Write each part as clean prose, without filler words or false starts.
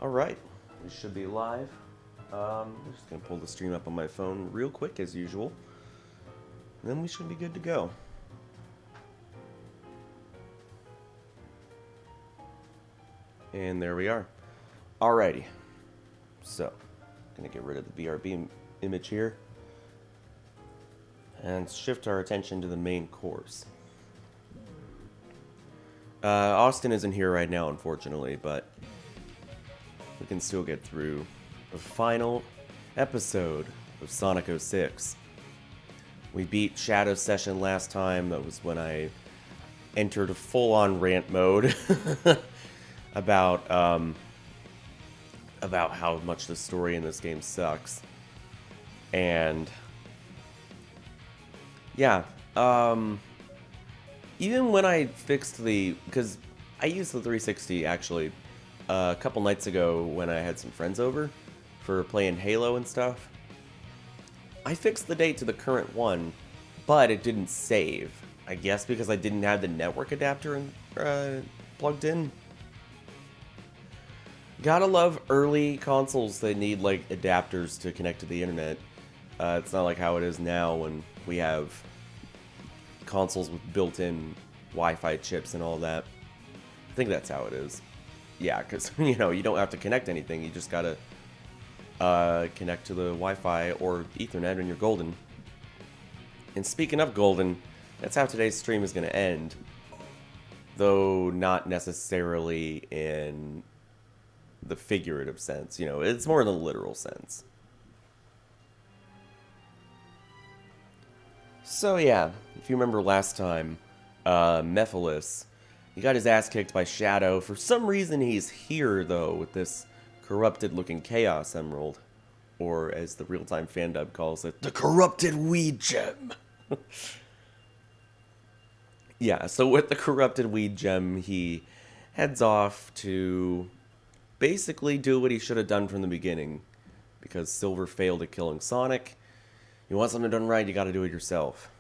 Alright, we should be live. I'm just going to pull the stream up on my phone real quick as usual. And then we should be good to go. And there we are. Alrighty. So, going to get rid of the BRB image here. And shift our attention to the main course. Austin isn't here right now, unfortunately, but we can still get through the final episode of Sonic 06. We beat Shadow Session last time. That was when I entered a full-on rant mode about how much the story in this game sucks. And yeah, even when I fixed because I used the 360 actually a couple nights ago when I had some friends over for playing Halo and stuff. I fixed the date to the current one, but it didn't save. I guess because I didn't have the network adapter plugged in. Gotta love early consoles that need like adapters to connect to the internet. It's not like how it is now when we have consoles with built-in Wi-Fi chips and all that. I think that's how it is. Yeah, because, you know, you don't have to connect anything. You just gotta connect to the Wi-Fi or Ethernet and you're golden. And speaking of golden, that's how today's stream is going to end. Though not necessarily in the figurative sense. You know, it's more in the literal sense. So yeah, if you remember last time, Mephiles, he got his ass kicked by Shadow. For some reason he's here, though, with this corrupted-looking Chaos Emerald. Or, as the real-time fandub calls it, the corrupted Weed Gem! Yeah, so with the corrupted Weed Gem, he heads off to basically do what he should have done from the beginning. Because Silver failed at killing Sonic. You want something done right, you gotta do it yourself.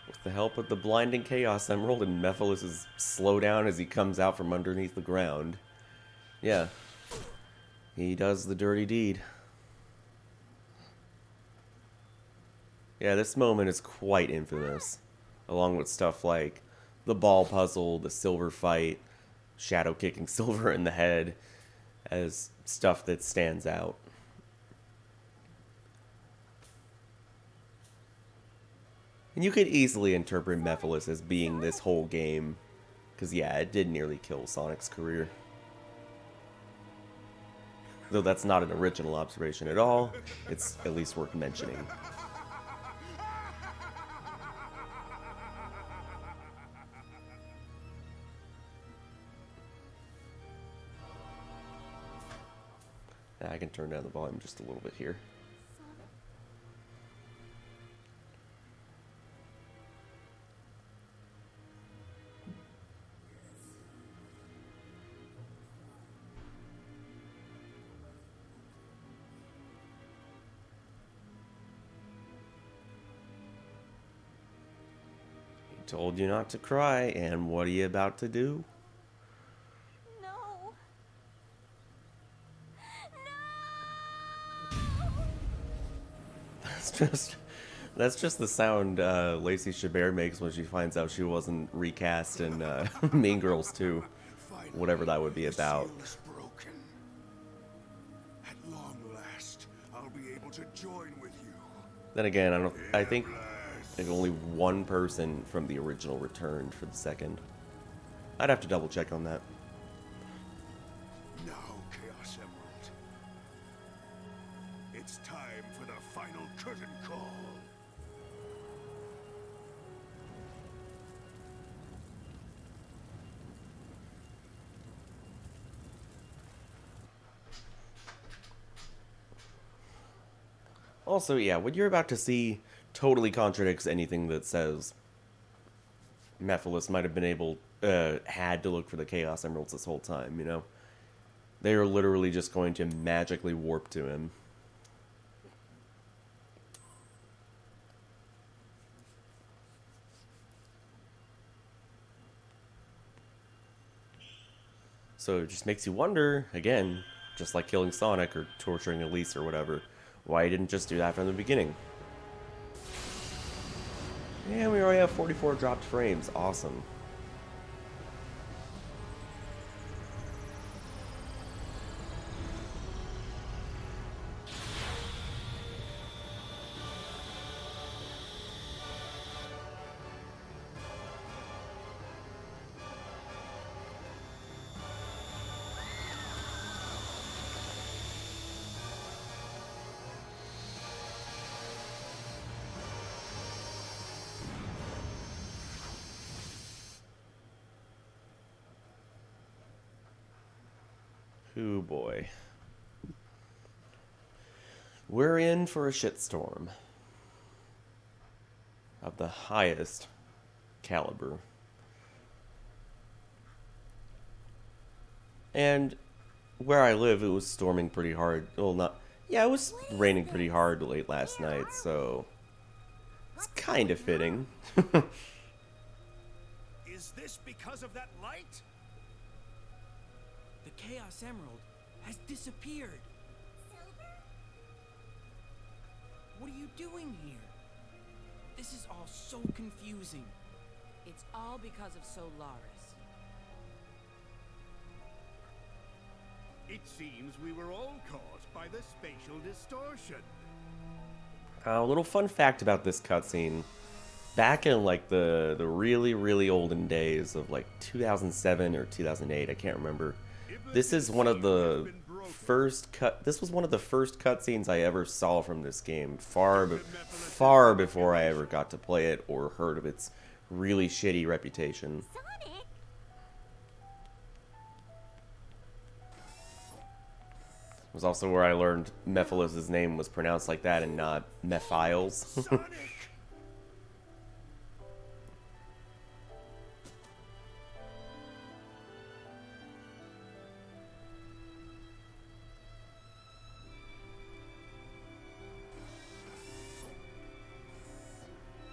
With the help of the blinding Chaos Emerald and Mephiles' slowdown as he comes out from underneath the ground. Yeah. He does the dirty deed. Yeah, this moment is quite infamous. Along with stuff like the ball puzzle, the Silver fight, Shadow kicking Silver in the head as stuff that stands out. And you could easily interpret Mephiles as being this whole game. Because yeah, it did nearly kill Sonic's career. Though that's not an original observation at all, it's at least worth mentioning. I can turn down the volume just a little bit here. He told you not to cry, and what are you about to do? That's just the sound Lacey Chabert makes when she finds out she wasn't recast in Mean Girls 2. Whatever that would be about. At long last, I'll be able to join with you. Then again, I think only one person from the original returned for the second. I'd have to double check on that. Now, Chaos Emerald. It's time for the final curtain call. Also, yeah, what you're about to see totally contradicts anything that says Mephiles might have been had to look for the Chaos Emeralds this whole time, you know? They are literally just going to magically warp to him. So it just makes you wonder, again, just like killing Sonic or torturing Elise or whatever, why he didn't just do that from the beginning. And we already have 44 dropped frames. Awesome. Ooh boy. We're in for a shitstorm of the highest caliber. And where I live, it was storming pretty hard. Well, not... Yeah, it was raining pretty hard late last night, so... It's kind of fitting. Is this because of that light? The Chaos Emerald has disappeared. What are you doing here? This is all so confusing. It's all because of Solaris. It seems we were all caught by the spatial distortion. A little fun fact about this cutscene. Back in like the really, really olden days of like 2007 or 2008, I can't remember. This is one of the this was one of the first cutscenes I ever saw from this game, far before I ever got to play it or heard of its really shitty reputation. Sonic! It was also where I learned Mephiles' name was pronounced like that and not Mephiles. Sonic!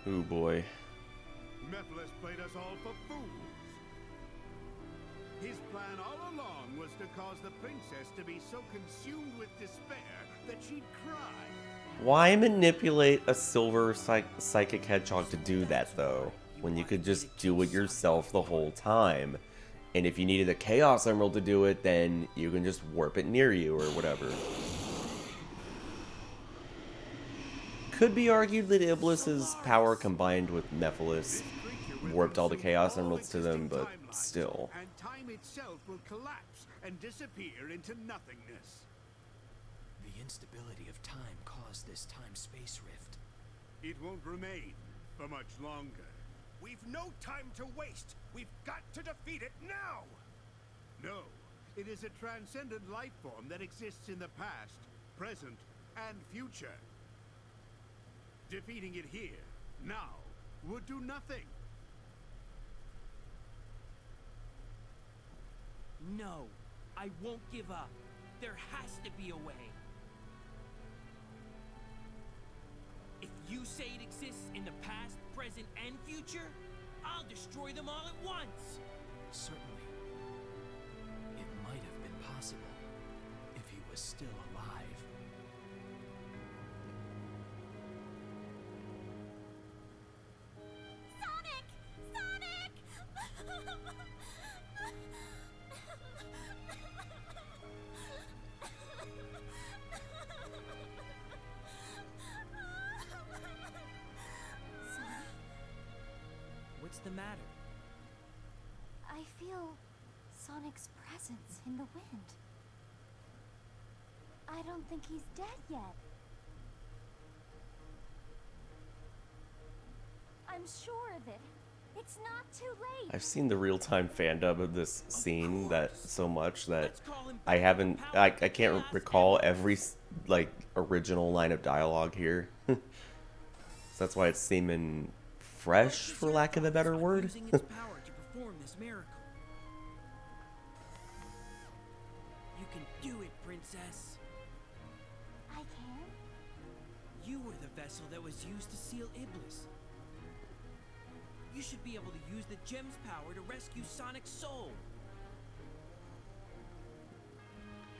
Ooh boy. Mephiles played us all for fools. His plan all along was to cause the princess to be so consumed with despair that she'd cry. Why manipulate a silver psychic hedgehog to do that, though, when you could just do it yourself the whole time? And if you needed a Chaos Emerald to do it, then you can just warp it near you or whatever. Could be argued that Iblis's power combined with Mephiles warped all the Chaos Emeralds to them, but still. And time itself will collapse and disappear into nothingness. The instability of time caused this time-space rift. It won't remain for much longer. We've no time to waste. We've got to defeat it now! No, it is a transcendent life form that exists in the past, present, and future. Defeating it here, now, would do nothing. No, I won't give up. There has to be a way. If you say it exists in the past, present, and future, I'll destroy them all at once. Certainly. It might have been possible if he was still alive. Sonic! Sonic! What's the matter? I feel Sonic's presence in the wind. I don't think he's dead yet. I'm sure of it. It's not too late. I've seen the real-time fandub of this scene that so much that Let's call him I back haven't, to I power. can't Chaos recall Emerald. every, like, original line of dialogue here. So that's why it's seeming fresh, for lack of a better On word. using its power to perform this miracle. You can princess. I can? You were the vessel that was used to seal Iblis. You should be able to use the gem's power to rescue Sonic's soul.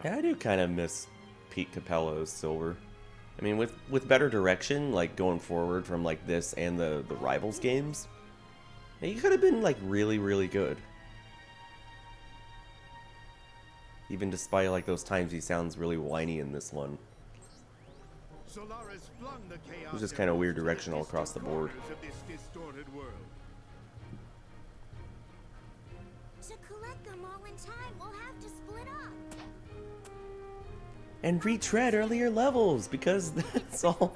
Yeah, I do kind of miss Pete Capello's Silver. I mean, with better direction, like going forward from like this and the Rivals games, he could have been like really, really good. Even despite like those times he sounds really whiny in this one. Solaris flung the chaos. It was just kind of weird direction all across the board. Of this distorted world. To collect them all in time, we'll have to split up. And retread earlier levels, because that's all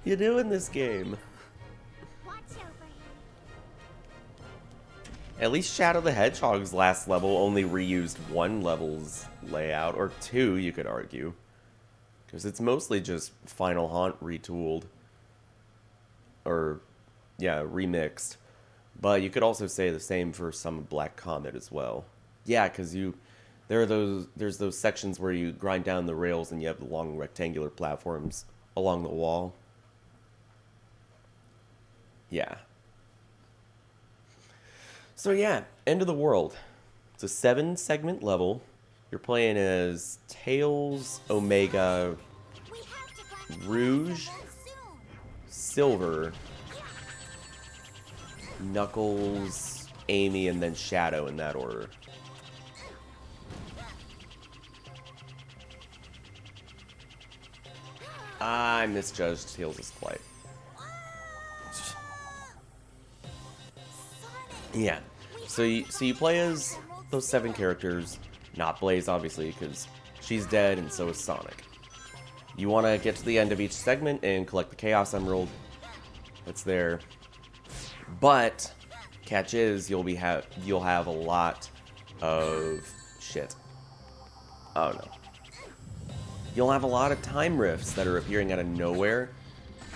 you do in this game. Watch over him. At least Shadow the Hedgehog's last level only reused one level's layout, or two, you could argue. Because it's mostly just Final Haunt retooled. Or, yeah, remixed. But you could also say the same for some of Black Comet as well. Yeah, because there's those sections where you grind down the rails and you have the long rectangular platforms along the wall. Yeah. So yeah, End of the World. It's a 7-segment level. You're playing as Tails, Omega, We have to find the Rouge, Chaos Emerald soon. Silver, Knuckles, Amy, and then Shadow in that order. I misjudged Tails' flight. Yeah. So you play as those 7 characters, not Blaze obviously, because she's dead and so is Sonic. You want to get to the end of each segment and collect the Chaos Emerald that's there. But catch is you'll have a lot of shit. Oh no. You'll have a lot of time rifts that are appearing out of nowhere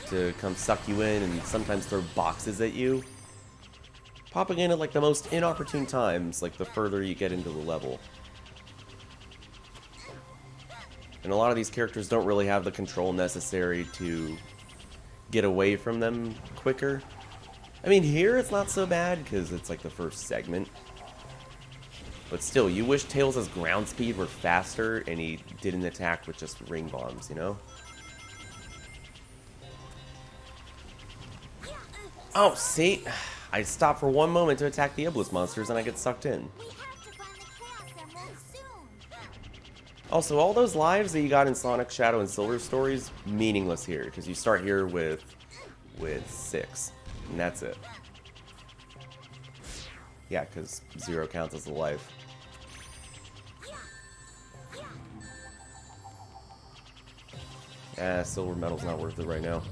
to come suck you in and sometimes throw boxes at you. Popping in at like the most inopportune times, like the further you get into the level. And a lot of these characters don't really have the control necessary to get away from them quicker. I mean, here it's not so bad because it's like the first segment. But still, you wish Tails' ground speed were faster and he didn't attack with just ring bombs, you know? Oh, see? I stop for one moment to attack the Iblis monsters and I get sucked in. We have to find the Chaos Emerald soon. Also, all those lives that you got in Sonic, Shadow, and Silver stories, meaningless here, because you start here with 6, and that's it. Yeah, because 0 counts as a life. Silver medal's not worth it right now.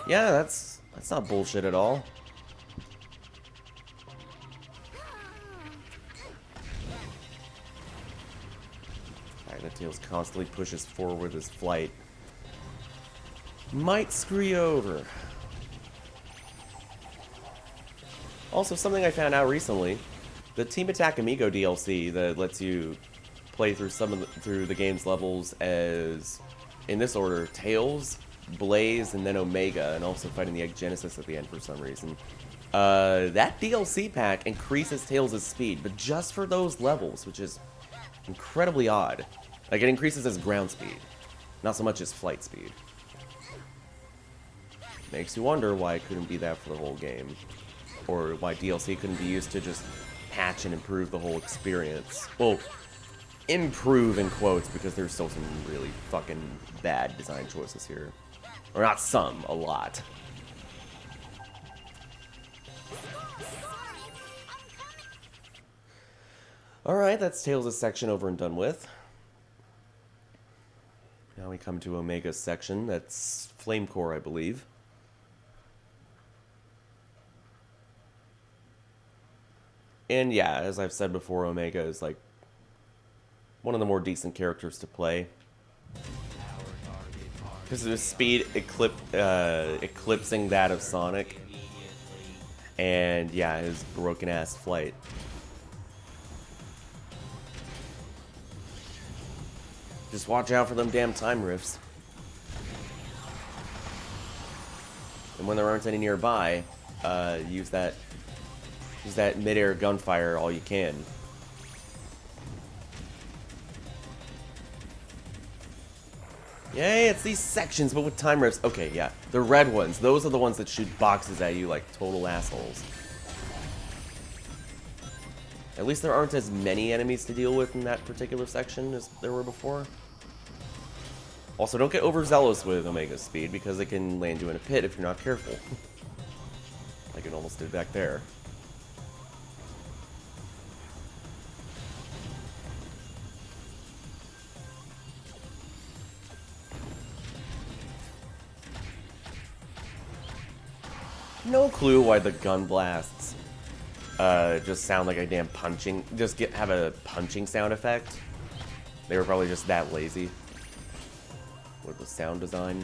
Yeah, that's not bullshit at all. Alright, that Tails constantly pushes forward with his flight. Might screw you over. Also, something I found out recently, the Team Attack Amigo DLC that lets you play through through the game's levels as, in this order, Tails, Blaze, and then Omega, and also fighting the Egg Genesis at the end for some reason. That DLC pack increases Tails' speed, but just for those levels, which is incredibly odd. Like, it increases his ground speed, not so much his flight speed. Makes you wonder why it couldn't be that for the whole game. Or why DLC couldn't be used to just patch and improve the whole experience. Well, improve in quotes, because there's still some really fucking bad design choices here. Or not some, a lot. Alright, that's Tails' section over and done with. Now we come to Omega's section. That's Flame Core, I believe. And yeah, as I've said before, Omega is like one of the more decent characters to play. Because of his speed eclipsing that of Sonic. And yeah, his broken ass flight. Just watch out for them damn time rifts. And when there aren't any nearby, use that mid-air gunfire all you can. Yay, it's these sections, but with time rifts. Okay, yeah. The red ones. Those are the ones that shoot boxes at you like total assholes. At least there aren't as many enemies to deal with in that particular section as there were before. Also, don't get overzealous with Omega Speed, because it can land you in a pit if you're not careful. Like it almost did back there. No clue why the gun blasts just sound like a damn punching. Have a punching sound effect. They were probably just that lazy with the sound design.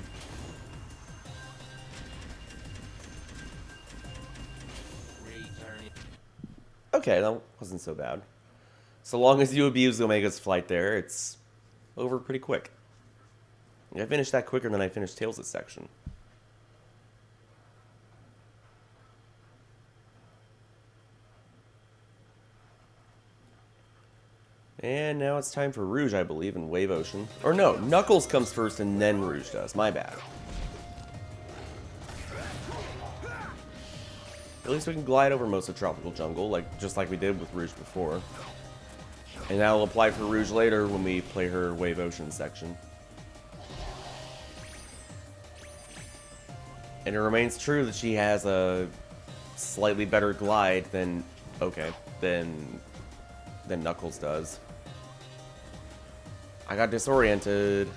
Okay, that wasn't so bad. So long as you abuse Omega's flight there, it's over pretty quick. I finished that quicker than I finished Tails' section. And now it's time for Rouge, I believe, in Wave Ocean. Or no, Knuckles comes first and then Rouge does. My bad. At least we can glide over most of Tropical Jungle, just like we did with Rouge before. And that'll apply for Rouge later when we play her Wave Ocean section. And it remains true that she has a slightly better glide than Knuckles does. I got disoriented.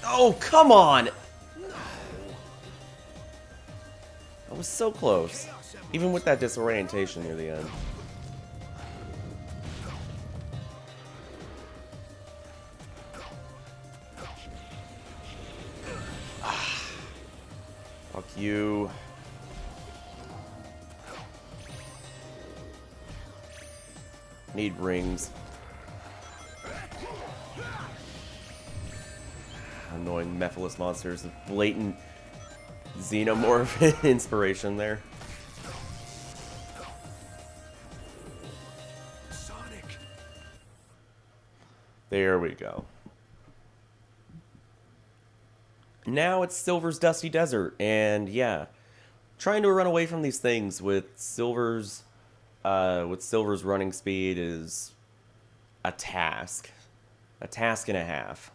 Oh, come on! I was so close. Even with that disorientation near the end. Fuck you. Need rings. Annoying Mephiles monsters. A blatant xenomorph inspiration there. Sonic. There we go. Now it's Silver's Dusty Desert, and yeah, trying to run away from these things with Silver's running speed is a task and a half.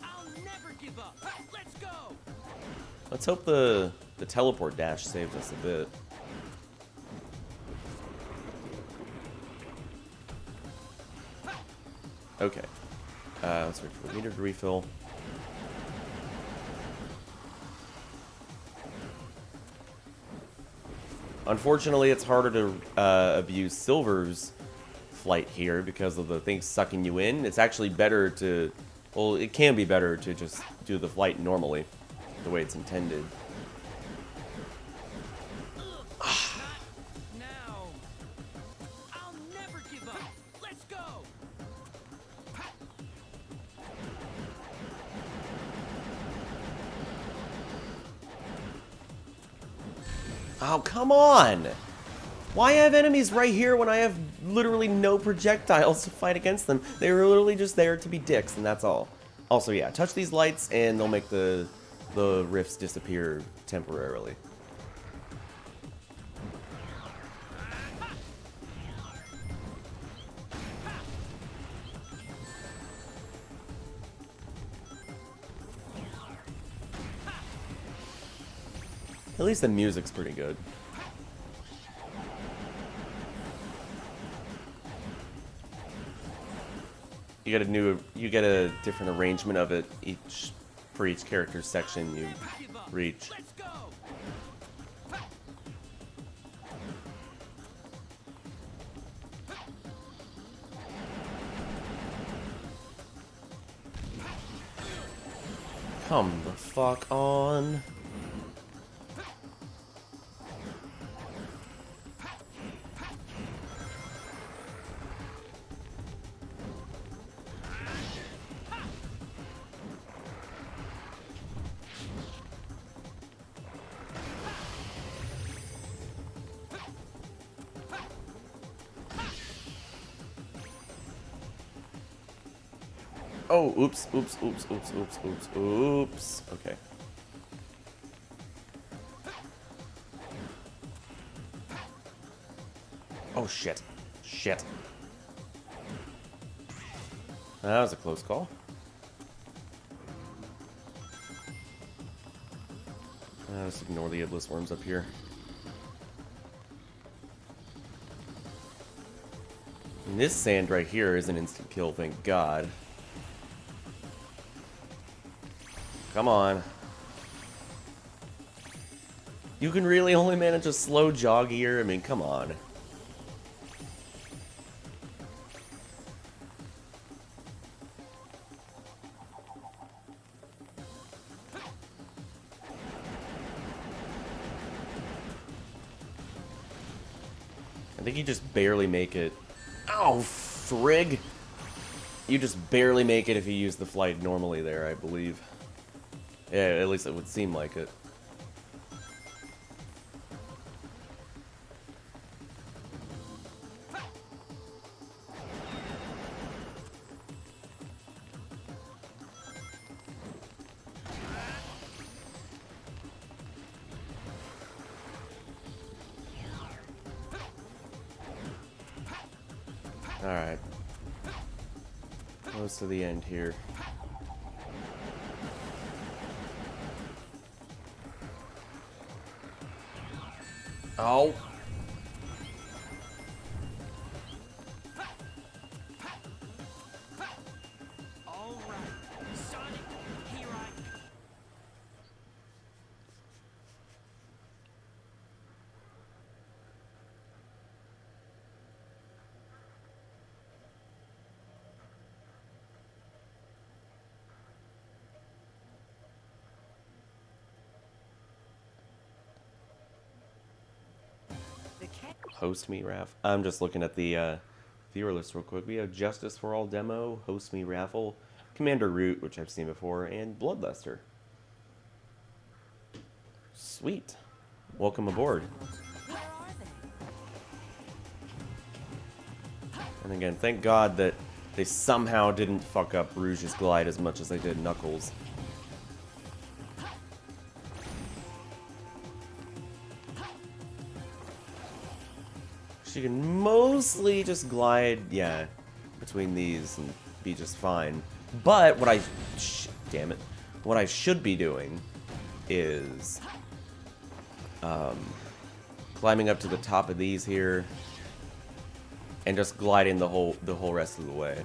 I'll never give up. Let's go. Let's hope the teleport dash saves us a bit. Okay. Let's wait for the meter to refill. Unfortunately, it's harder to abuse Silver's flight here because of the things sucking you in. It's actually better to... Well, it can be better to just do the flight normally, the way it's intended. Now. I'll never give up. Let's go. Oh, come on! Why have enemies right here when I have literally no projectiles to fight against them? They were literally just there to be dicks, and that's all. Also, yeah, touch these lights, and they'll make the rifts disappear temporarily. At least the music's pretty good. You get a different arrangement of it for each character's section you reach. Let's go. Come the fuck on. Oh, oops, oops, oops, oops, oops, oops, oops. Okay. Oh, shit. Shit. That was a close call. Let's ignore the headless worms up here. And this sand right here is an instant kill, thank God. Come on. You can really only manage a slow jog here? I mean, come on. I think you just barely make it. Oh, frig! You just barely make it if you use the flight normally there, I believe. Yeah, at least it would seem like it. Alright. Close to the end here. Oh. All right, Sonic, here I Host me, Raph. I'm just looking at the viewer list real quick. We have Justice for All demo, Host Me Raffle, Commander Root, which I've seen before, and Bloodluster. Sweet. Welcome aboard. Where are they? And again, thank God that they somehow didn't fuck up Rouge's glide as much as they did Knuckles. She can mostly just glide, yeah, between these and be just fine. But what damn it, what I should be doing is climbing up to the top of these here and just gliding the whole rest of the way.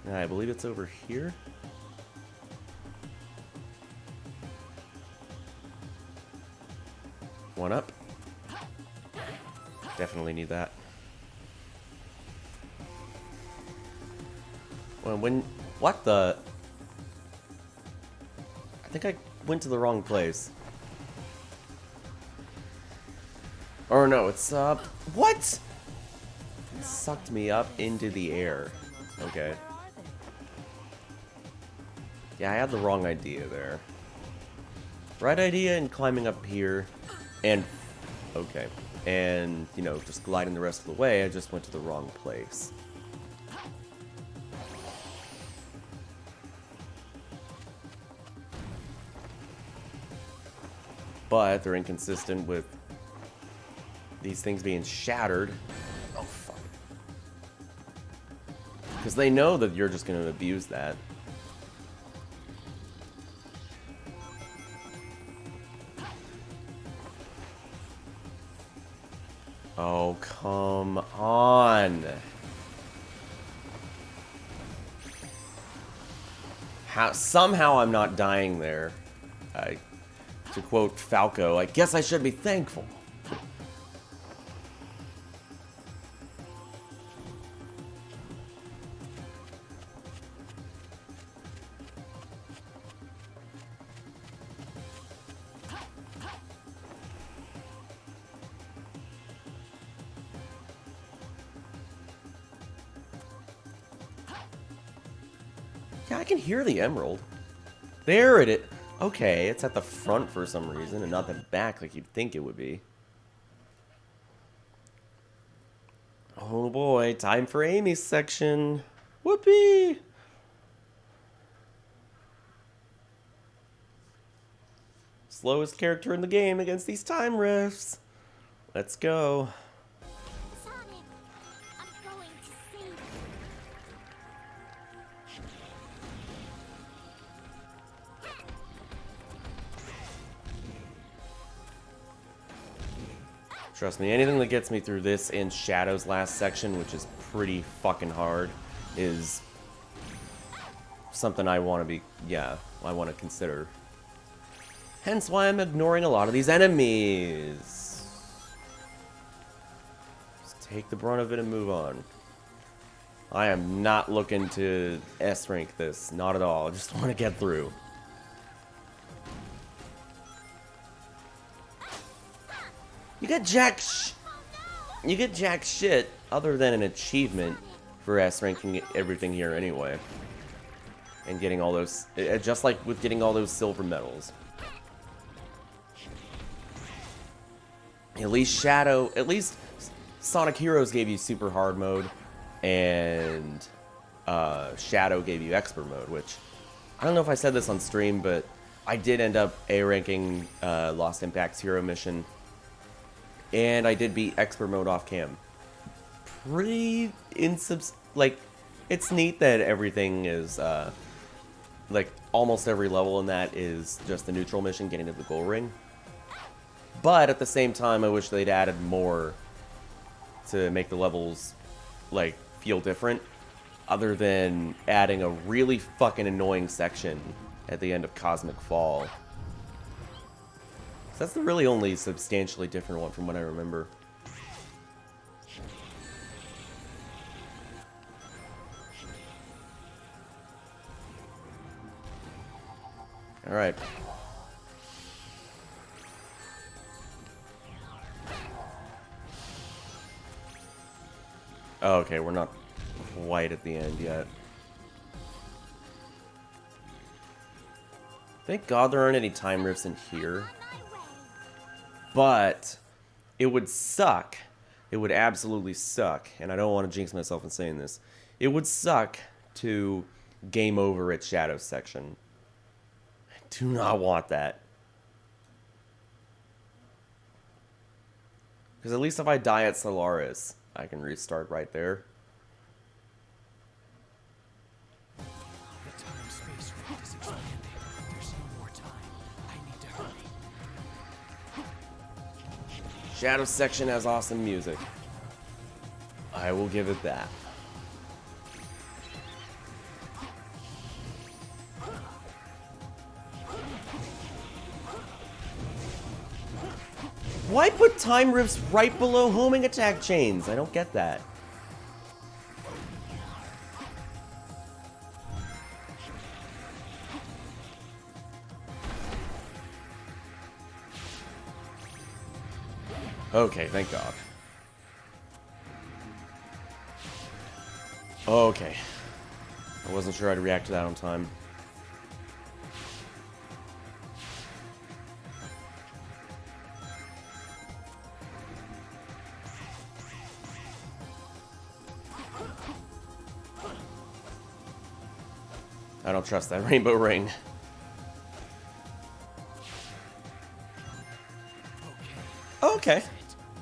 And I believe it's over here. One up. Definitely need that. What the? I think I went to the wrong place. Or no, it's up. What? It sucked me up into the air. Okay. Yeah, I had the wrong idea there. Right idea in climbing up here. And, okay, and, you know, just gliding the rest of the way, I just went to the wrong place. But they're inconsistent with these things being shattered. Oh, fuck. Because they know that you're just going to abuse that. Oh, come on. Somehow I'm not dying there. To quote Falco, I guess I should be thankful. Yeah, I can hear the emerald. There it is. Okay, it's at the front for some reason and not the back like you'd think it would be. Oh boy, time for Amy's section. Whoopee! Slowest character in the game against these time rifts. Let's go. Sonic, I'm going to save you. Trust me, anything that gets me through this and Shadow's last section, which is pretty fucking hard, is something I want to be, I want to consider. Hence why I'm ignoring a lot of these enemies. Just take the brunt of it and move on. I am not looking to S-rank this, not at all. I just want to get through. You get jack shit other than an achievement for S-ranking everything here anyway. And getting all those, just like with getting all those silver medals. At least Sonic Heroes gave you super hard mode, and Shadow gave you expert mode, which, I don't know if I said this on stream, but I did end up A-ranking Lost Impact's hero mission, and I did beat expert mode off cam. Pretty like, it's neat that everything is, like, almost every level in that is just the neutral mission, getting to the goal ring. But at the same time, I wish they'd added more to make the levels, like, feel different, other than adding a really fucking annoying section at the end of Cosmic Fall. So that's the really only substantially different one from what I remember. Alright. Oh, okay, we're not quite at the end yet. Thank God there aren't any time rifts in here. But it would suck. It would absolutely suck. And I don't want to jinx myself in saying this. It would suck to game over at Shadow section. I do not want that. Because at least if I die at Solaris, I can restart right there. The time-space rift is expanding. There's no more time. I need to hurry. Shadow section has awesome music. I will give it that. Why put time rifts right below homing attack chains? I don't get that. Okay, thank God. Okay. I wasn't sure I'd react to that on time. I don't trust that rainbow ring. Okay.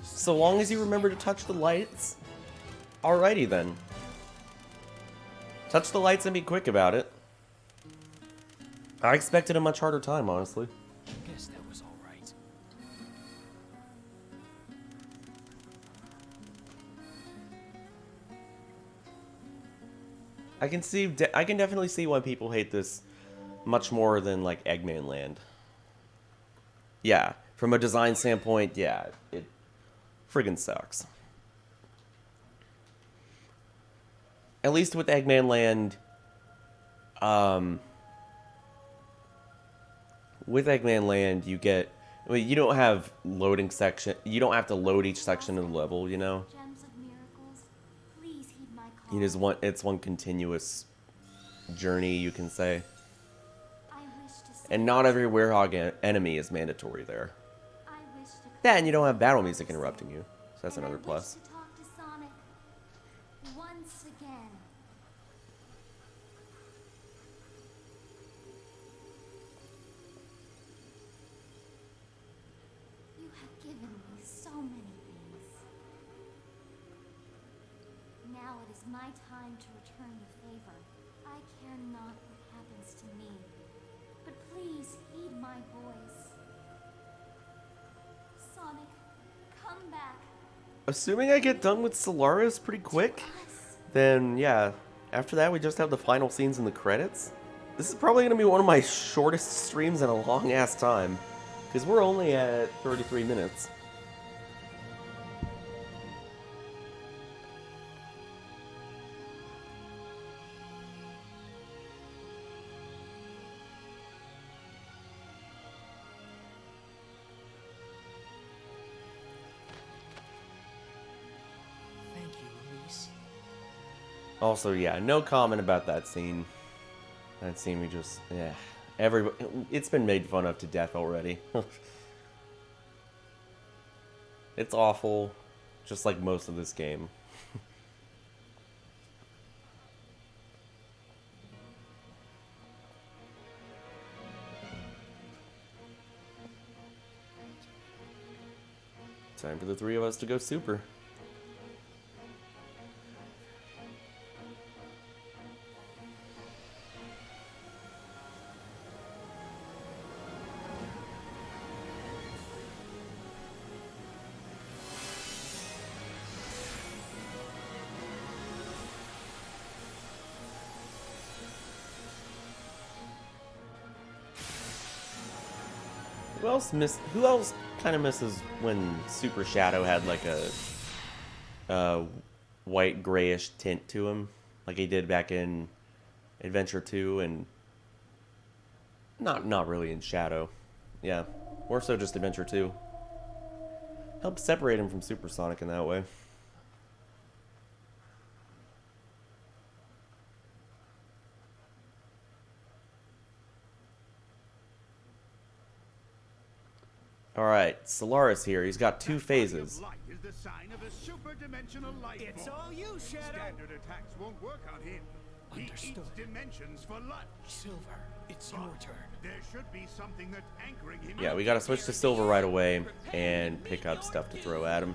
So long as you remember to touch the lights. Alrighty then. Touch the lights and be quick about it. I expected a much harder time, honestly. Guess that was all right. I can definitely see why people hate this much more than like Eggman Land. Yeah, from a design standpoint, yeah, it friggin' sucks. At least with Eggman Land, you get, I mean, you don't have loading section. You don't have to load each section of the level, you know. Gems of miracles, please heed my call. It's one continuous journey, you can say. I wish to And not every Werehog enemy is mandatory there. I wish to Yeah, and you don't have battle music interrupting you, so that's and another I plus. wish to talk to Sonic once again. You have given me so many things. Now it is my time to return the favor. I care not what happens to me, but please heed my voice. Sonic, come back. Assuming I get done with Solaris pretty quick, Us. then yeah, after that we just have the final scenes and the credits. This is probably going to be one of my shortest streams in a long ass time, because we're only at 33 minutes. Thank you, Elise. Also, yeah, no comment about that scene. That scene we just, yeah, it's been made fun of to death already. It's awful, just like most of this game. Time for the three of us to go super. Who else kind of misses when Super Shadow had like a white grayish tint to him, like he did back in Adventure 2, and not really in Shadow. Yeah, more so just Adventure 2. Helps separate him from Supersonic in that way. Alright, Solaris here. He's got two phases. Light is the sign of a super-dimensional life It's form. all you, Shadow. Standard attacks won't work on him. He Understood. eats dimensions for lunch. Silver, it's your turn. There should be something that's anchoring him. Yeah, we gotta switch to Silver right away and pick up stuff to throw at him.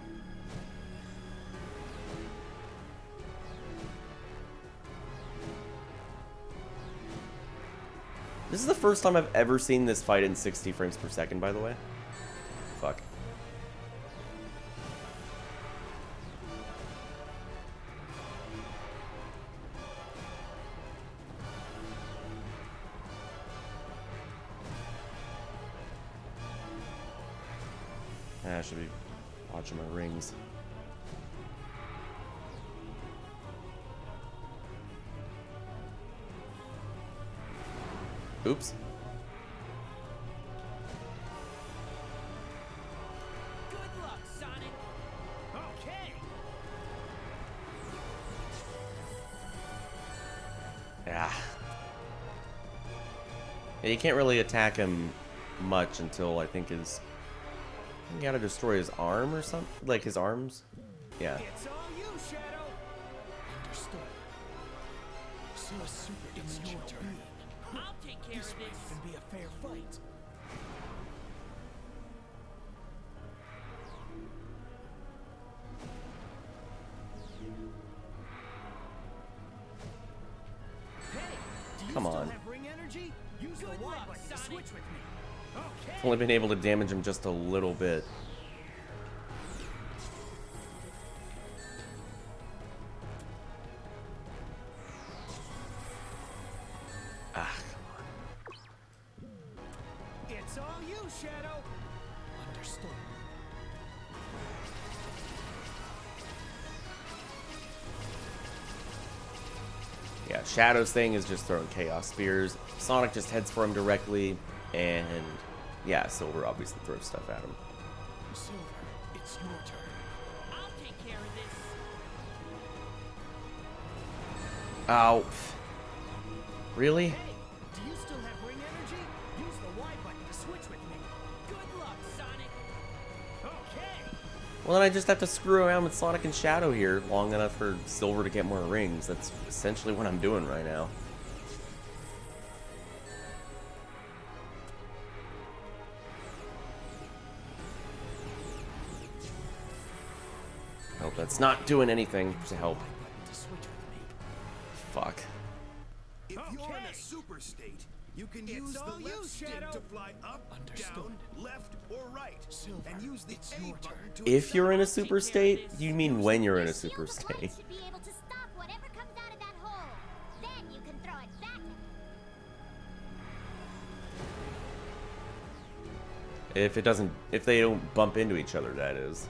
This is the first time I've ever seen this fight in 60 frames per second, by the way. Fuck. I should be watching my rings. Oops. Good luck, Sonic. Okay. Yeah. Yeah, you can't really attack him much until I think you gotta destroy his arm or something, like his arms. Yeah. It's all you, Shadow. Understood. So a super it's your turn. I'll take care This of might this. even be a fair fight. Hey, do you Come still on. have ring energy? Use the Good Y luck, button to Sonic. switch with me. Okay. Only been able to damage him just a little bit. Ah, come on. It's all you, Shadow. Understood. Yeah, Shadow's thing is just throwing Chaos Spears. Sonic just heads for him directly, and yeah, Silver obviously throws stuff at him. Silver, it's your turn. I'll take care of this. Ow. Really? Hey, do you still have ring energy? Use the Y button to switch with me. Good luck, Sonic. Okay. Well, then I just have to screw around with Sonic and Shadow here long enough for Silver to get more rings. That's essentially what I'm doing right now. Hope that's not doing anything to help. Y button to switch with me. Fuck. If you're in Okay. a super state, you can It's use the all left you, stick Shadow. to fly up, Understood. down, left, or right. Silver, And use the it's A your button turn. to If you're in a accelerate. super state, you mean when you're in a super Shield of light state. should be able to stop whatever comes out of that hole. Then you can throw it back. If they don't bump into each other, that is.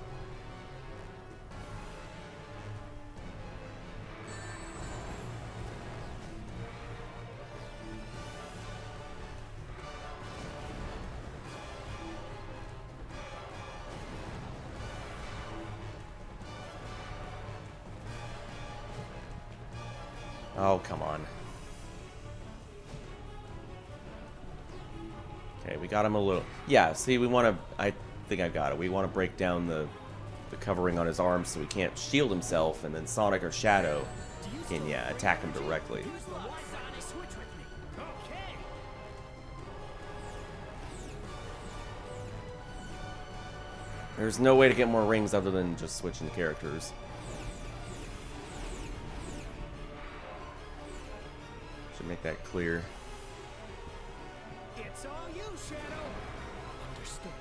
Oh, come on. Okay, we got him a little... Yeah, see, we want to... I think I got it. We want to break down the covering on his arms so he can't shield himself, and then Sonic or Shadow can, yeah, attack him directly. Use the Y button to switch with me. Okay. There's no way to get more rings other than just switching characters. Should make that clear. It's all you, Shadow. Understood.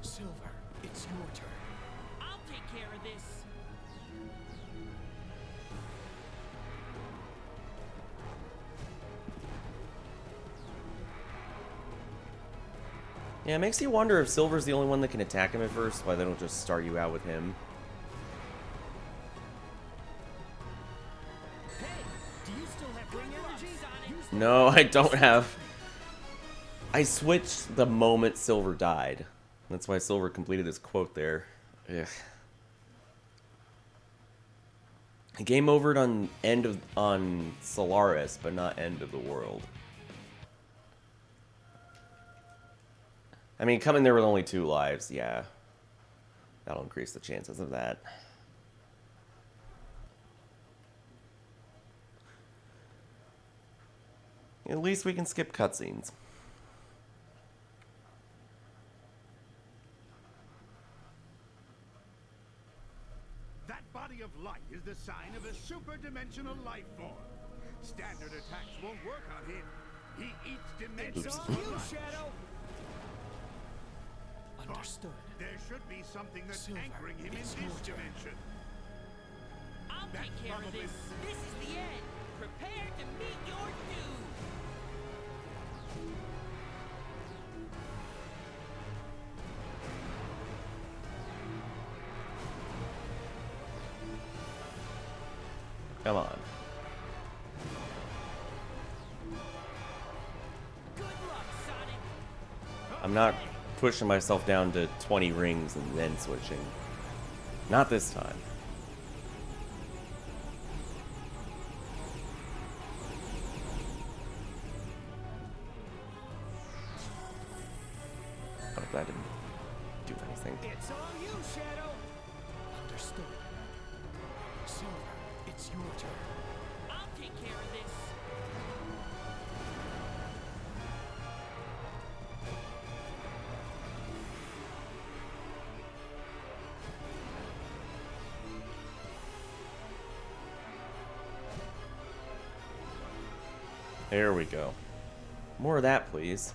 Silver, it's your turn. I'll take care of this. Yeah, it makes you wonder if Silver's the only one that can attack him at first, why they don't just start you out with him. Hey, do you still have ring energy? Use the No, I don't have... I switched the moment Silver died. That's why Silver completed his quote there. Ugh. Game overed on Solaris, but not end of the world. I mean, coming there with only 2 lives, yeah. That'll increase the chances of that. At least we can skip cutscenes. That body of light is the sign of a super-dimensional life form. Standard attacks won't work on him. He eats dimensions. It's all you, Shadow. Understood. There should be something that's Silver, anchoring him in it's this your turn. dimension. I'll That's take care of probably- this. This is the end. Prepare to meet your doom. Come on. Good luck, Sonic. I'm not pushing myself down to 20 rings and then switching. Not this time. Oh, that didn't do anything. It's all you, Shadow. Understood. Silver, it's your turn. I'll take care of this. There we go. More of that, please.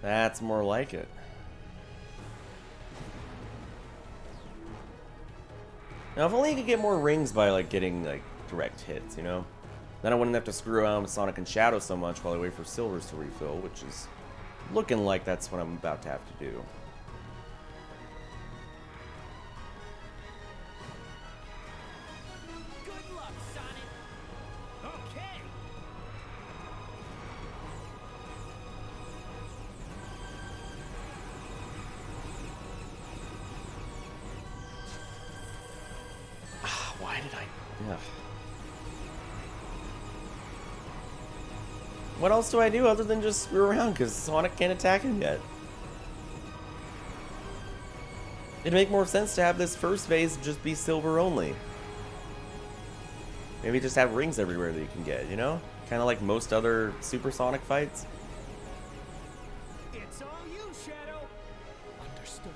That's more like it. Now, if only you could get more rings by, like, getting, like, direct hits, you know? Then I wouldn't have to screw around with Sonic and Shadow so much while I wait for Silvers to refill, which is looking like that's what I'm about to have to do. Good luck, Sonic. Okay. Why did I... Ugh. What else do I do other than just screw around because Sonic can't attack him yet? It'd make more sense to have this first phase just be silver only. Maybe just have rings everywhere that you can get, you know? Kind of like most other Super Sonic fights. It's all you, Shadow. Understood.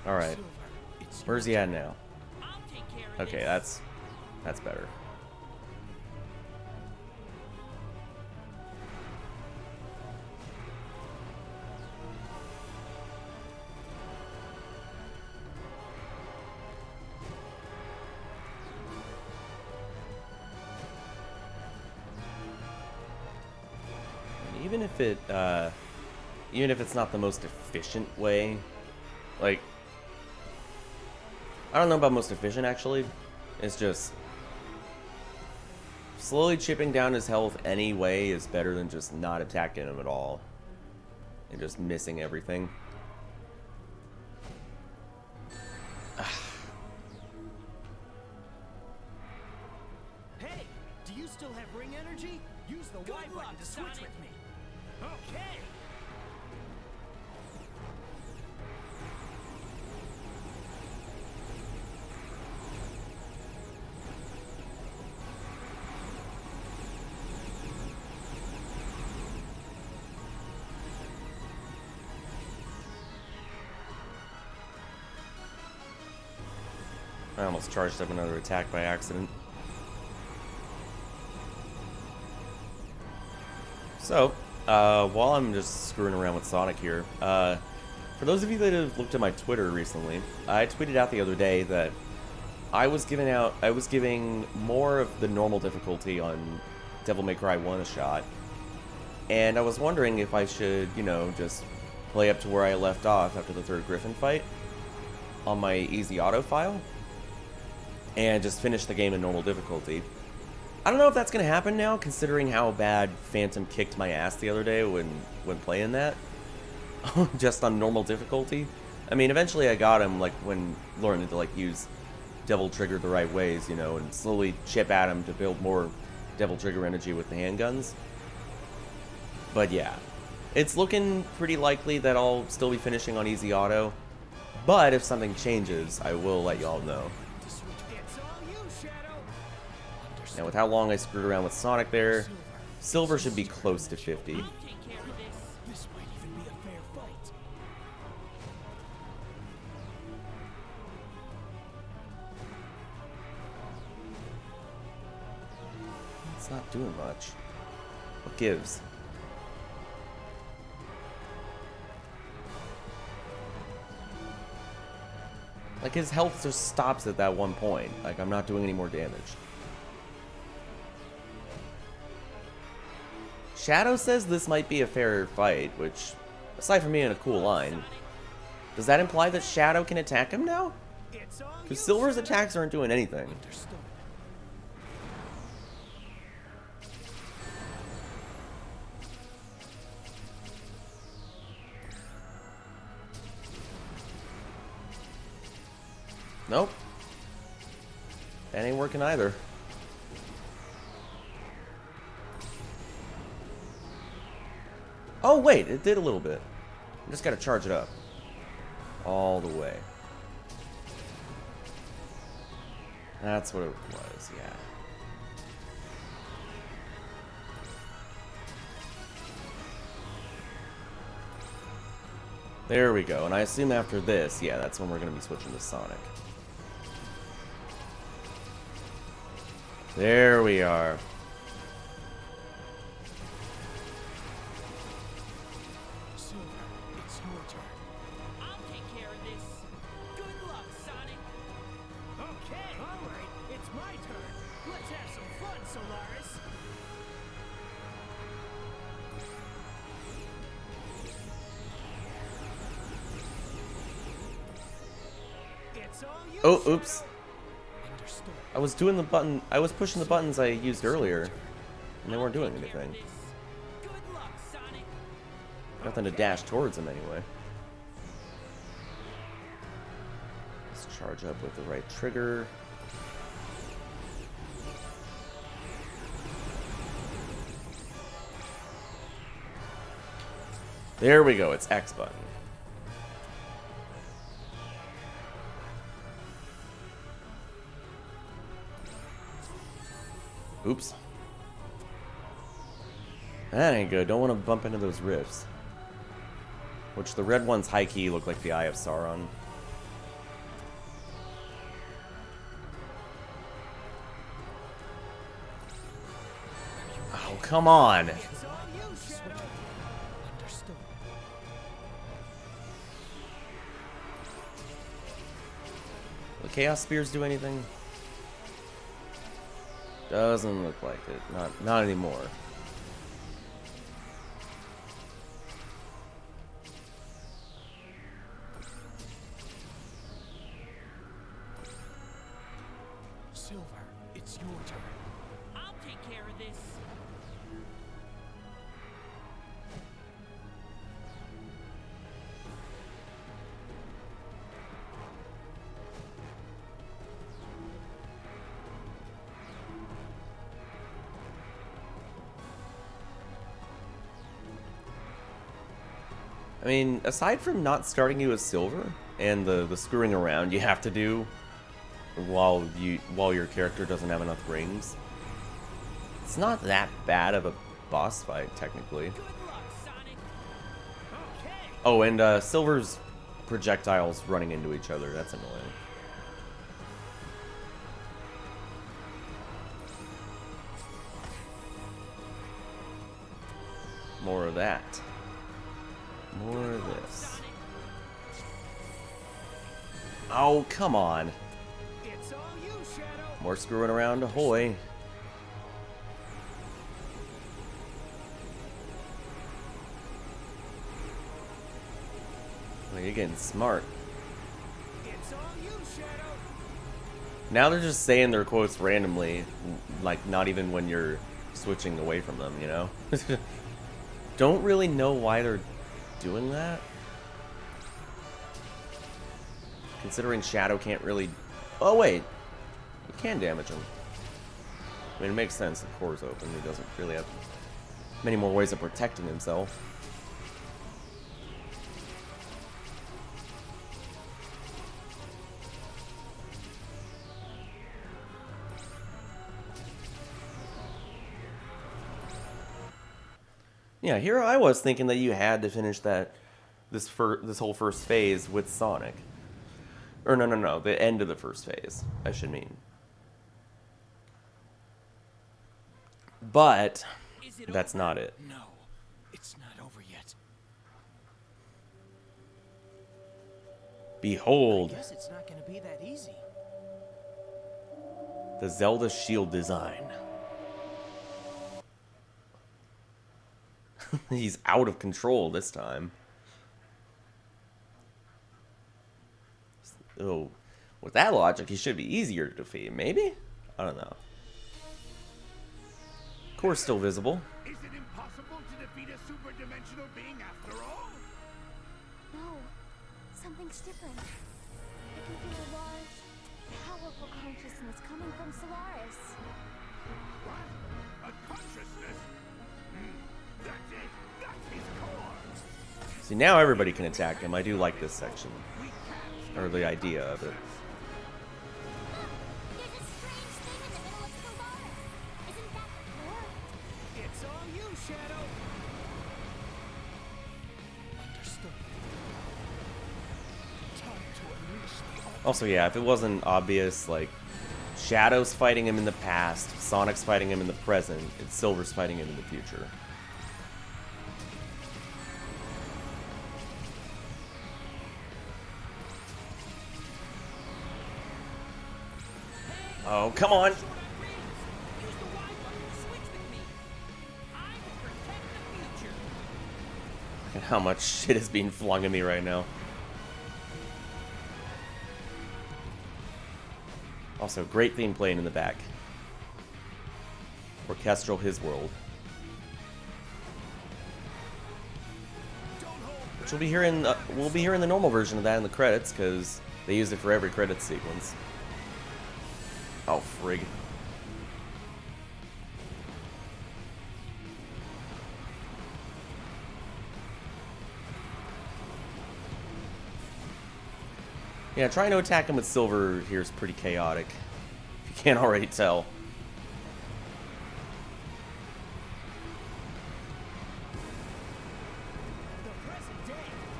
Alright. Silver, it's Where's he at now? I'll take care of Okay, this. that's better. And even if it's not the most efficient way, like, I don't know about most efficient actually. It's just slowly chipping down his health anyway is better than just not attacking him at all and just missing everything. Hey, do you still have ring energy? Use the Good Y button luck, to switch Sonic. with me. Okay. I almost charged up another attack by accident. So, while I'm just screwing around with Sonic here, for those of you that have looked at my Twitter recently, I tweeted out the other day that I was giving more of the normal difficulty on Devil May Cry 1 a shot, and I was wondering if I should, you know, just play up to where I left off after the third Griffin fight on my easy auto file, and just finish the game in normal difficulty. I don't know if that's going to happen now, considering how bad Phantom kicked my ass the other day when playing that. Just on normal difficulty. I mean, eventually I got him, like, when learning to, like, use Devil Trigger the right ways, you know, and slowly chip at him to build more Devil Trigger energy with the handguns. But yeah, it's looking pretty likely that I'll still be finishing on easy auto. But if something changes, I will let y'all know. It's all you, Shadow. And with how long I screwed around with Sonic there, Silver should be close to 50. I'll take care of this. This might even be a fair fight. It's not doing much. What gives? Like, his health just stops at that one point. Like, I'm not doing any more damage. Shadow says this might be a fairer fight, which, aside from being a cool line, does that imply that Shadow can attack him now? It's all you, Because Silver's Shadow. attacks aren't doing anything. Understood. Nope. That ain't working either. Oh, wait, it did a little bit. I just gotta charge it up. All the way. That's what it was, yeah. There we go. And I assume after this, yeah, that's when we're going to be switching to Sonic. There we are. Silver, it's your turn. I'll take care of this. Good luck, Sonic. Okay, all right, it's my turn. Let's have some fun, Solaris. It's all you. Oh, oops. Understood. I was doing the button. I was pushing the buttons I used earlier, and they weren't doing anything. Good luck, Sonic. Nothing to dash towards them anyway. Let's charge up with the right trigger. There we go. It's X button. Oops. That ain't good. Don't want to bump into those rifts. Which the red ones high key look like the Eye of Sauron. Oh, come on. It's all you, Shadow. Understood. Will Chaos Spears do anything? Doesn't look like it. Not anymore. Silver, it's your turn. I'll take care of this. I mean, aside from not starting you as Silver and the screwing around you have to do while your character doesn't have enough rings, it's not that bad of a boss fight technically. Good luck, Sonic. Okay. Oh, and Silver's projectiles running into each other. That's annoying. More of that. More of this. Oh, come on. It's all you, Shadow. More screwing around, ahoy. Well, you're getting smart. It's all you, Shadow. Now they're just saying their quotes randomly, like not even when you're switching away from them, you know? Don't really know why they're doing that. Considering Shadow can't really... Oh, wait. You can damage him. I mean, it makes sense. The core's open. He doesn't really have many more ways of protecting himself. Yeah, here I was thinking that you had to finish this whole first phase with Sonic. Or no, the end of the first phase, I should mean. But Is it that's over? not it. No, it's not over yet. Behold, Guess it's not gonna be that easy. the Zelda shield design. He's out of control this time. Oh, with that logic, he should be easier to defeat. Maybe? I don't know. Core's still visible. Is it impossible to defeat a super-dimensional being after all? No, something's different. I can feel a large, powerful consciousness coming from Solaris. What? A consciousness? That's it! That's his core! See, now everybody can attack him. I do like this section. Or the idea of it. There's a strange thing in the middle of Solaris. Isn't that the core? It's all you, Shadow. Understood. Also, yeah, if it wasn't obvious, like, Shadow's fighting him in the past, Sonic's fighting him in the present, and Silver's fighting him in the future. Oh, come on! Use the Y button to switch with me. I will protect the future. Look at how much shit is being flung at me right now. Also, great theme playing in the back. Orchestral His World. Which we'll be hearing the normal version of that in the credits, because they used it for every credits sequence. Oh, frig. Yeah, trying to attack him with Silver here is pretty chaotic. If you can't already tell. The present day,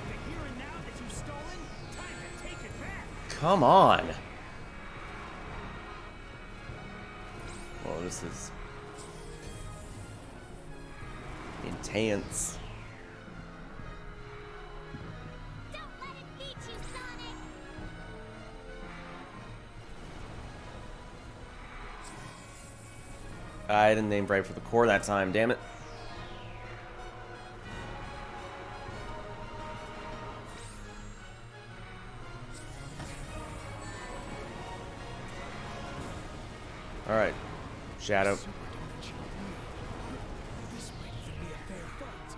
the here and now that you've stolen, time to take it back. Come on! Well, this is intense. Don't let it beat you, Sonic! I didn't aim right for the core that time, damn it. Alright, Shadow. This might even be a fair fight.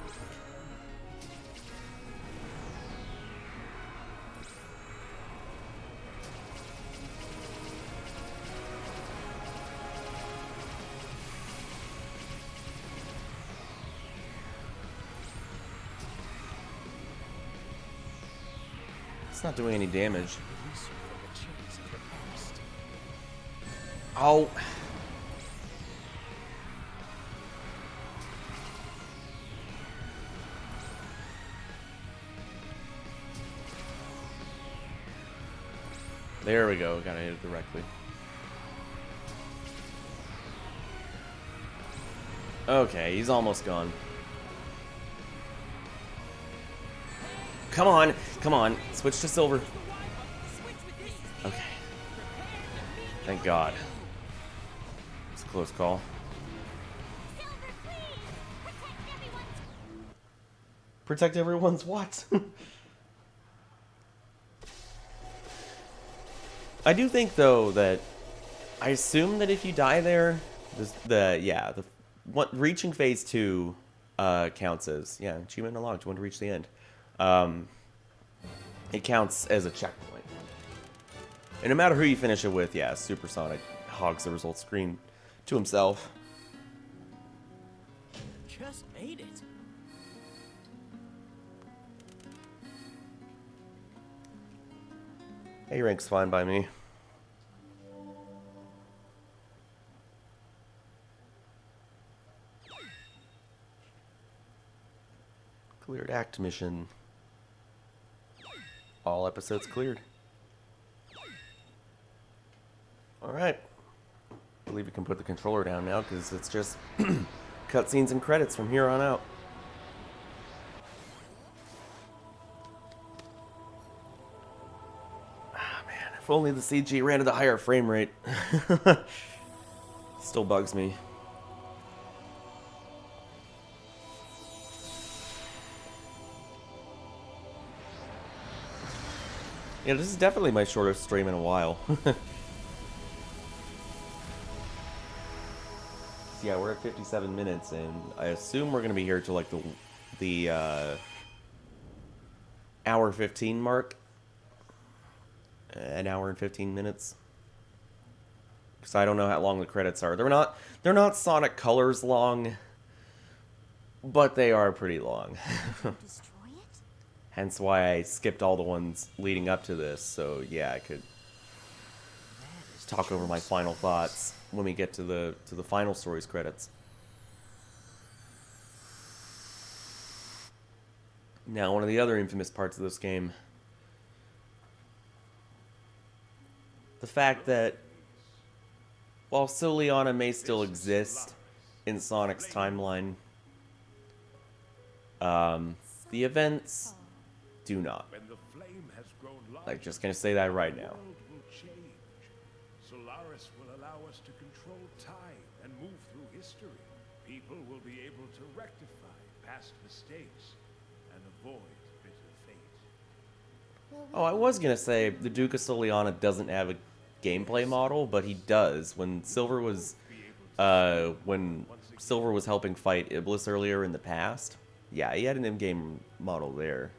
It's not doing any damage. Release you from the chains of your past. Oh. There we go, gotta hit it directly. Okay, he's almost gone. Come on, come on, switch to Silver. Use the Y button to switch with me. Okay, Prepare to meet thank God. It's a close call. Silver, please! Protect everyone's... Protect everyone's what? I do think though that I assume that if you die there, reaching phase 2 counts as achievement unlocked. Want to reach the end. It counts as a checkpoint, and no matter who you finish it with, Supersonic hogs the result screen to himself. Just ate it. A rank's fine by me. Cleared act mission. All episodes cleared. Alright. I believe we can put the controller down now because it's just cutscenes and credits from here on out. Ah, man, if only the CG ran at a higher frame rate. Still bugs me. Yeah, this is definitely my shortest stream in a while. So yeah, we're at 57 minutes, and I assume we're gonna be here till like the hour 15 mark. An hour and 15 minutes. Because I don't know how long the credits are. They're not Sonic Colors long, but they are pretty long. Destroy it? Hence why I skipped all the ones leading up to this, so yeah, I could talk over my final thoughts when we get to the final stories credits. Now, one of the other infamous parts of this game the fact that while Soliana may still exist in Sonic's timeline, the events do not. When the flame has grown Like, just gonna say that right now. the world will change. Solaris will allow us to control time and move through history. People will be able to rectify past mistakes and avoid bitter fate. Oh, I was gonna say the Duke of Soliana doesn't have a gameplay model, but he does. When Silver was helping fight Iblis earlier in the past, yeah, he had an in-game model there.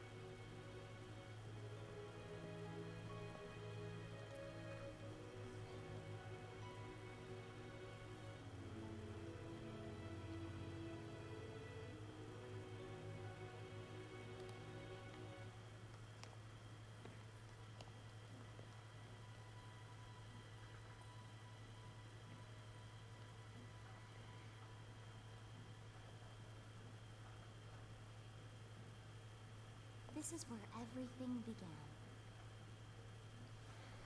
This is where everything began.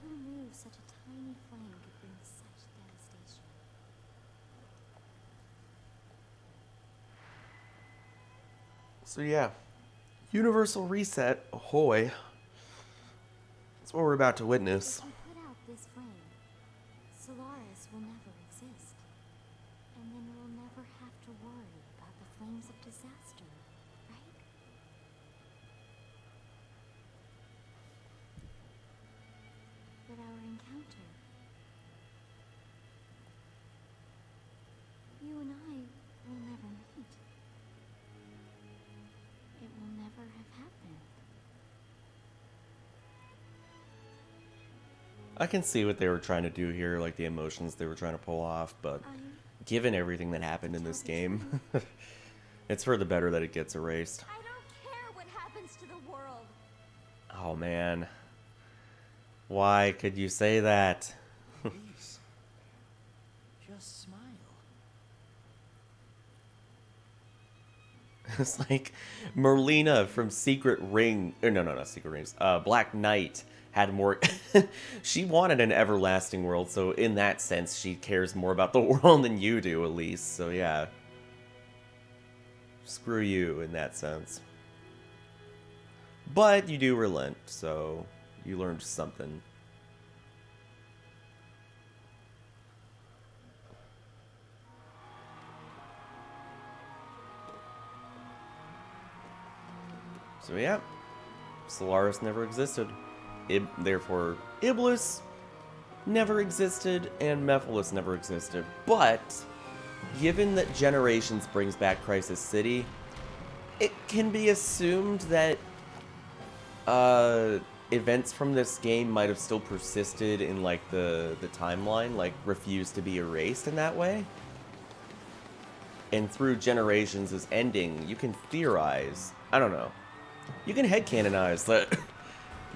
Who knew such a tiny flame could bring such devastation? So yeah, Universal Reset, ahoy. That's what we're about to witness. If we put out this flame, Solaris will never exist. And then we'll never have to worry about the flames of disaster, right? But our encounter... You and I will never meet. It will never have happened. I can see what they were trying to do here, like the emotions they were trying to pull off, but given everything that happened in this game, it's for the better that it gets erased. I don't care what happens to the world. Oh man. Why could you say that? Please. Just smile. It's like Merlina from Secret Ring, or no, not Secret Rings. Black Knight had more. She wanted an everlasting world, so in that sense, she cares more about the world than you do, at least. So yeah, screw you in that sense. But you do relent, so you learned something. So yeah, Solaris never existed. Therefore, Iblis never existed, and Mephiles never existed. But, given that Generations brings back Crisis City, it can be assumed that events from this game might have still persisted in like the timeline, like refused to be erased in that way. And through Generations' ending, you can theorize, I don't know, you can headcanonize that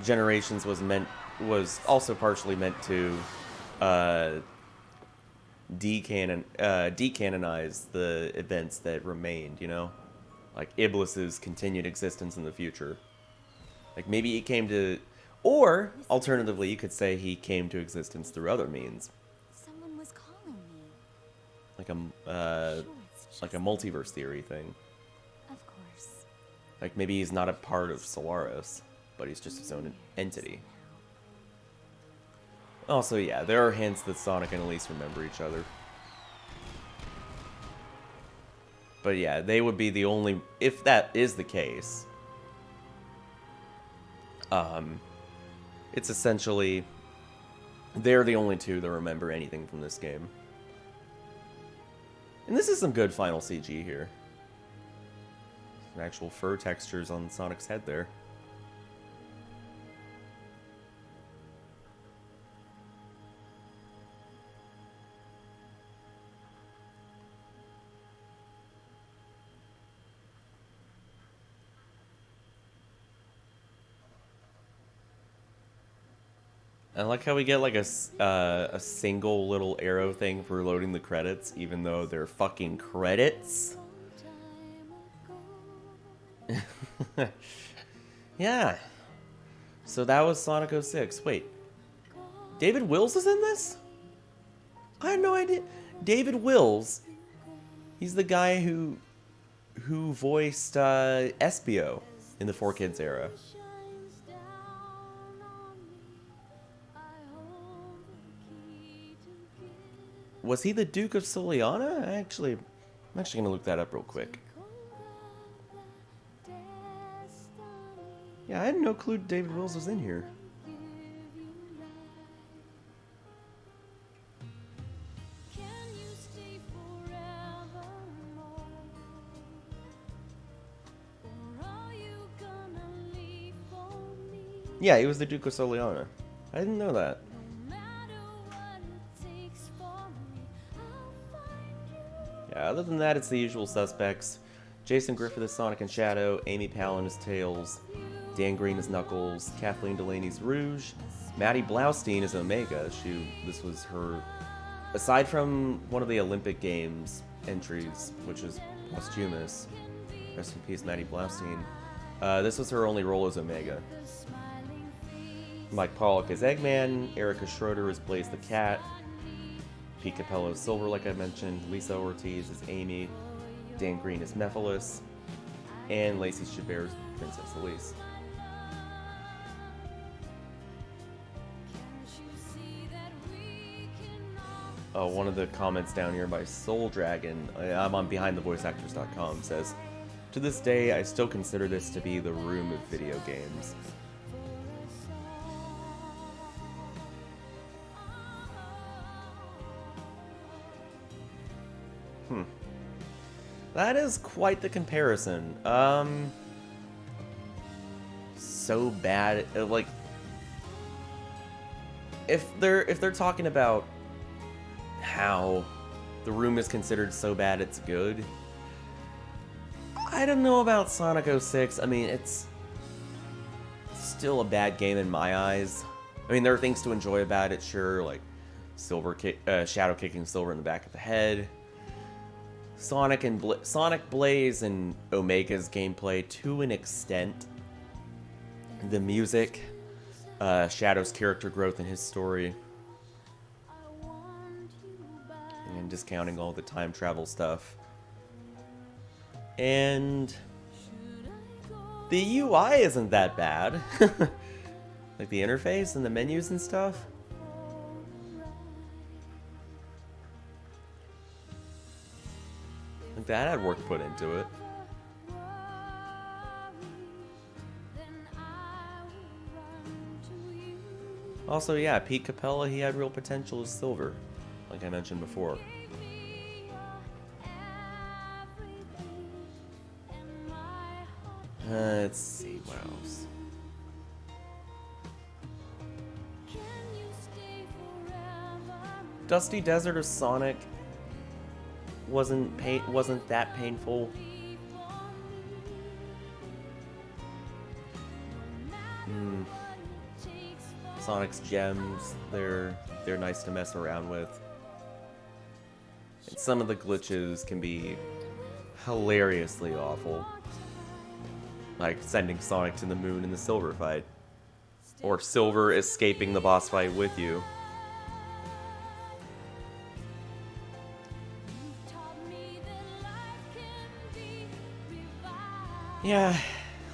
Generations was also partially meant to decanonize the events that remained, you know? Like Iblis's continued existence in the future. Like maybe he came to, or alternatively, you could say he came to existence through other means. Someone was calling me. Like Sure, a multiverse theory thing. Of course. Like maybe he's not a part of Solaris, but he's just his own entity. Also, yeah, there are hints that Sonic and Elise remember each other. But yeah, they would be the only, if that is the case, it's essentially, they're the only two that remember anything from this game. And this is some good final CG here. Some actual fur textures on Sonic's head there. I like how we get like a single little arrow thing for loading the credits, even though they're fucking credits. Yeah. So that was Sonic 06. Wait. David Wills is in this? I had no idea. David Wills. He's the guy who voiced Espio in the 4Kids era. Was he the Duke of Soliana? I'm actually gonna look that up real quick. Yeah, I had no clue David Wills was in here. Yeah, he was the Duke of Soliana. I didn't know that. Yeah, other than that, it's the usual suspects. Jason Griffith is Sonic and Shadow, Amy Palin is Tails, Dan Green is Knuckles, Kathleen Delaney's Rouge, Maddie Blaustein is Omega. This was her, aside from one of the Olympic Games entries, which is posthumous. Rest in peace, Maddie Blaustein. This was her only role as Omega. Mike Pollock is Eggman, Erica Schroeder is Blaze the Cat, Pete Capello is Silver, like I mentioned, Lisa Ortiz is Amy, Dan Green is Mephiles, and Lacey Chabert is Princess Elise. Oh, one of the comments down here by Soul Dragon, I'm on BehindTheVoiceActors.com, says, "To this day, I still consider this to be the room of video games." That is quite the comparison. So bad, like, if they're talking about how the room is considered so bad it's good, I don't know about Sonic 06. I mean, it's still a bad game in my eyes. I mean, there are things to enjoy about it, sure, like Shadow kicking Silver in the back of the head. Sonic Blaze and Omega's gameplay to an extent. The music, Shadow's character growth in his story, and discounting all the time travel stuff. And the UI isn't that bad. Like the interface and the menus and stuff. Like that had work put into it. Also, yeah, Pete Capella, he had real potential as Silver, like I mentioned before. Let's see what else. Dusty Desert of Sonic wasn't that painful. Sonic's gems, they're nice to mess around with. And some of the glitches can be hilariously awful. Like sending Sonic to the moon in the Silver fight. Or Silver escaping the boss fight with you. Yeah,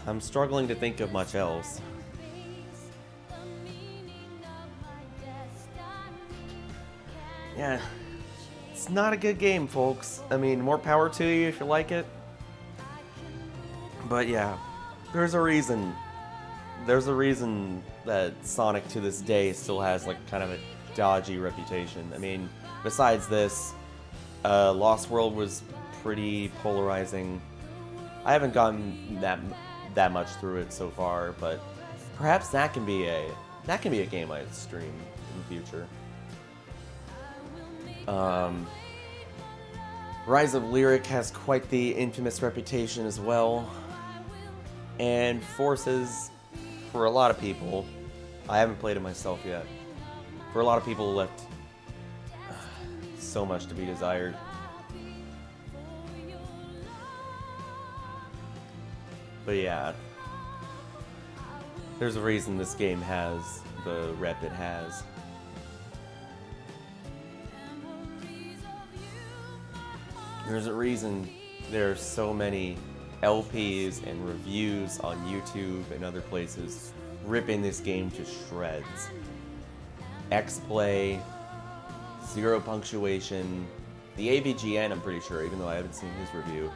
I'm struggling to think of much else. Yeah, it's not a good game, folks. I mean, more power to you if you like it. But yeah, there's a reason. There's a reason that Sonic to this day still has like kind of a dodgy reputation. I mean, besides this, Lost World was pretty polarizing. I haven't gotten that much through it so far, but perhaps that can be a game I'd stream in the future. Rise of Lyric has quite the infamous reputation as well, and forces, for a lot of people, I haven't played it myself yet, for a lot of people left so much to be desired. But yeah, there's a reason this game has the rep it has. There's a reason there's so many LPs and reviews on YouTube and other places ripping this game to shreds. X-Play, Zero Punctuation, the AVGN, I'm pretty sure, even though I haven't seen his review.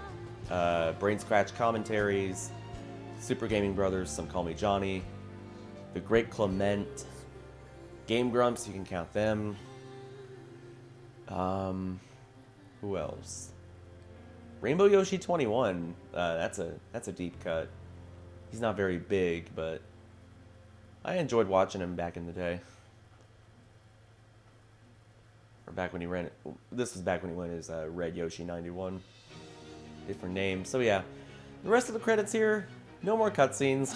Brain Scratch Commentaries, Super Gaming Brothers, Some Call Me Johnny, The Great Clement, Game Grumps, you can count them. Who else? Rainbow Yoshi 21. That's a deep cut. He's not very big, but I enjoyed watching him back in the day. Or back when he ran. This was back when he went as Red Yoshi 91. Different name. So yeah, the rest of the credits here, no more cutscenes.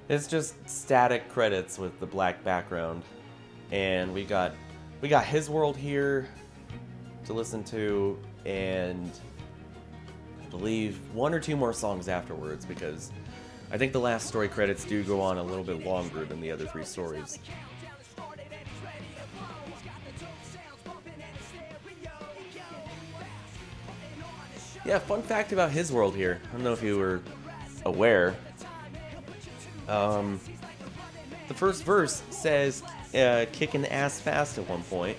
It's just static credits with the black background, and we got his world here to listen to, and I believe 1 or 2 more songs afterwards, because I think the last story credits do go on a little bit longer than the other 3 stories. Yeah, fun fact about his world here. I don't know if you were aware. The first verse says kicking ass fast at one point,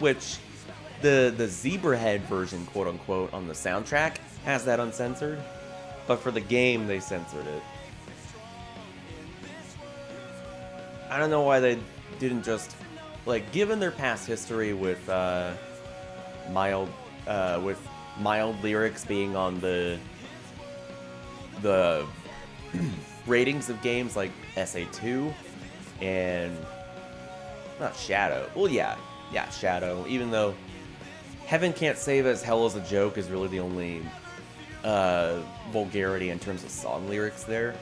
which the zebra head version, quote unquote, on the soundtrack has that uncensored, but for the game they censored it. I don't know why they didn't just, like, given their past history with mild lyrics being on the ratings of games like SA2 and not Shadow. Well, yeah, Shadow. Even though Heaven Can't Save Us, Hell is a Joke is really the only vulgarity in terms of song lyrics there.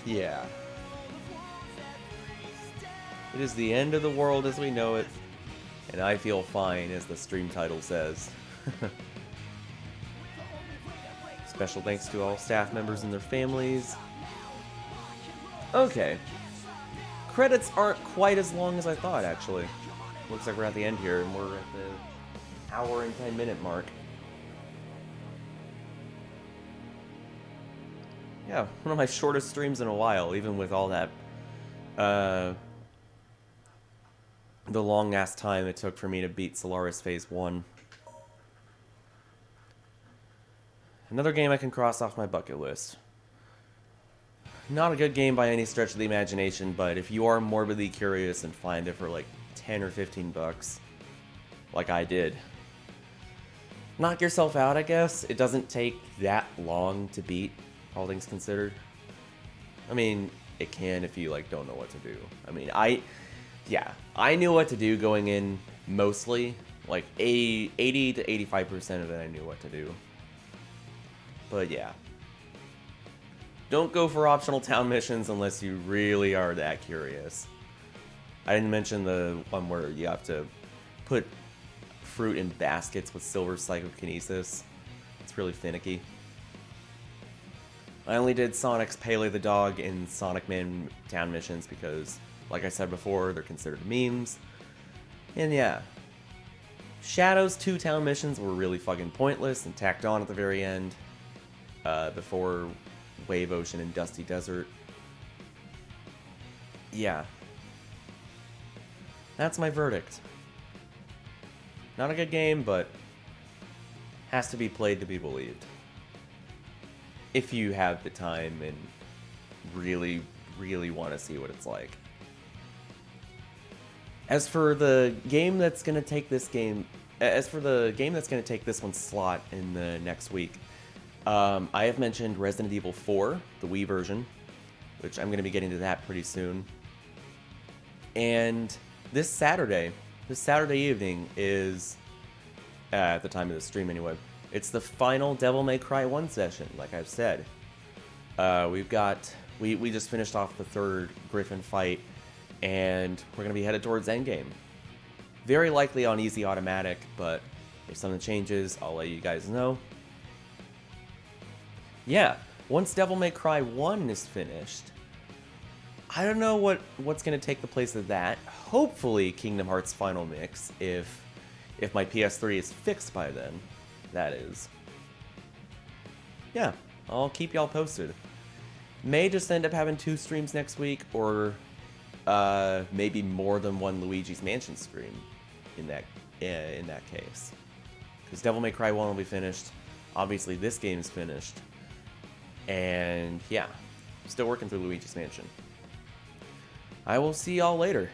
Yeah. It is the end of the world as we know it, and I feel fine, as the stream title says. Special thanks to all staff members and their families. Okay. Credits aren't quite as long as I thought, actually. Looks like we're at the end here, and we're at the hour and 10-minute mark. Yeah, one of my shortest streams in a while, even with all that, the long-ass time it took for me to beat Solaris Phase 1. Another game I can cross off my bucket list. Not a good game by any stretch of the imagination, but if you are morbidly curious and find it for like 10 or 15 bucks, like I did, knock yourself out, I guess. It doesn't take that long to beat, all things considered. I mean, it can if you like don't know what to do. I mean, I knew what to do going in mostly. Like 80 to 85% of it I knew what to do. But yeah. Don't go for optional town missions unless you really are that curious. I didn't mention the one where you have to put fruit in baskets with silver psychokinesis. It's really finicky. I only did Sonic's Pele the Dog and Sonic Man town missions because, like I said before, they're considered memes. And yeah. Shadow's 2 town missions were really fucking pointless and tacked on at the very end. Before Wave Ocean and Dusty Desert. Yeah. That's my verdict. Not a good game, but has to be played to be believed. If you have the time and really, really want to see what it's like. As for the game that's going to take this one's slot in the next week, I have mentioned Resident Evil 4, the Wii version, which I'm going to be getting to that pretty soon. And this Saturday evening is, at the time of the stream anyway, it's the final Devil May Cry 1 session, like I've said. We just finished off the 3rd Griffin fight, and we're going to be headed towards Endgame. Very likely on easy automatic, but if something changes, I'll let you guys know. Yeah, once Devil May Cry 1 is finished, I don't know what's gonna take the place of that. Hopefully, Kingdom Hearts Final Mix, if my PS3 is fixed by then, that is. Yeah, I'll keep y'all posted. May just end up having 2 streams next week, or maybe more than one Luigi's Mansion stream in that case. Because Devil May Cry 1 will be finished. Obviously, this game's finished. And yeah, still working through Luigi's Mansion. I will see y'all later.